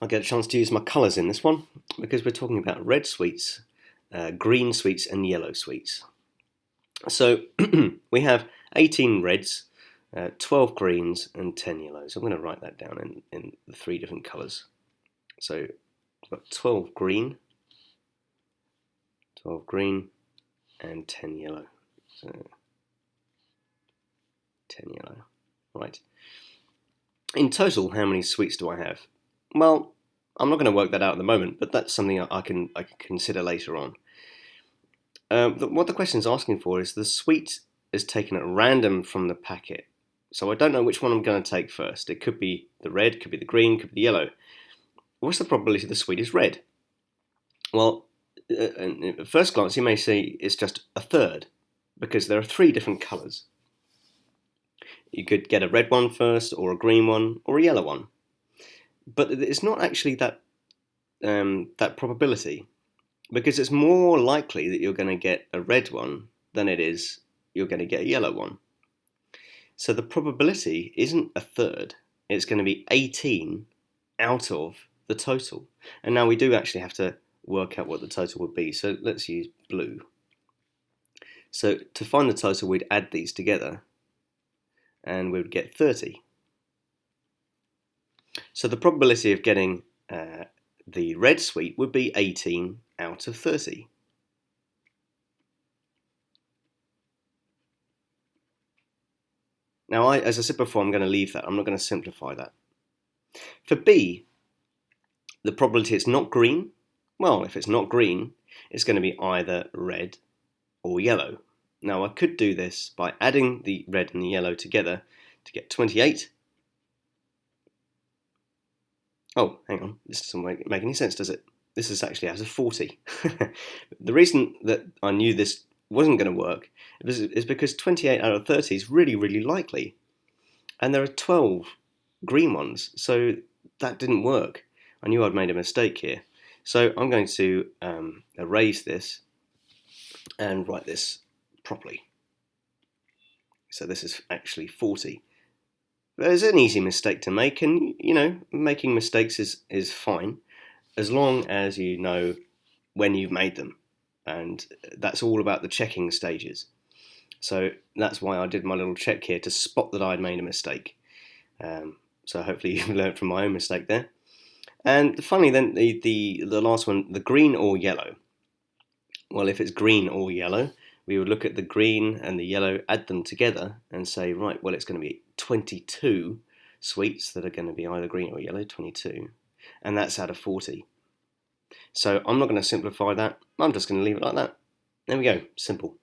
I get a chance to use my colours in this one because we're talking about red sweets, green sweets and yellow sweets. So we have 18 reds, 12 greens and 10 yellows. I'm going to write that down in the three different colours. So I've got 12 green and 10 yellow. So 10 yellow. Right. In total, how many sweets do I have? Well, I'm not going to work that out at the moment, but that's something I can consider later on. What the question is asking for is the sweet is taken at random from the packet. So I don't know which one I'm going to take first. It could be the red, could be the green, could be the yellow. What's the probability the sweet is red? Well, at first glance you may see it's just a third, because there are three different colours. You could get a red one first, or a green one, or a yellow one. But it's not actually that probability, because it's more likely that you're going to get a red one than it is you're going to get a yellow one. So the probability isn't a third, it's going to be 18 out of the total. And now we do actually have to work out what the total would be, so let's use blue. So to find the total, we'd add these together and we would get 30. So the probability of getting the red sweet would be 18 out of 30. Now, as I said before, I'm going to leave that. I'm not going to simplify that. For B, the probability it's not green, well, if it's not green, it's going to be either red or yellow. Now, I could do this by adding the red and the yellow together to get 28. Oh, hang on, this doesn't make any sense, does it? This is actually out of 40. The reason that I knew this wasn't going to work is because 28 out of 30 is really, really likely. And there are 12 green ones, so that didn't work. I knew I'd made a mistake here. So I'm going to erase this and write this properly. So this is actually 40. It's an easy mistake to make, and making mistakes is fine, as long as you know when you've made them. And that's all about the checking stages. So that's why I did my little check here to spot that I'd made a mistake. So hopefully you've learned from my own mistake there. And finally then, the last one, the green or yellow. Well, if it's green or yellow, we would look at the green and the yellow, add them together and say, right, well, it's going to be 22 sweets that are going to be either green or yellow, 22. And that's out of 40. So I'm not going to simplify that. I'm just going to leave it like that. There we go, simple.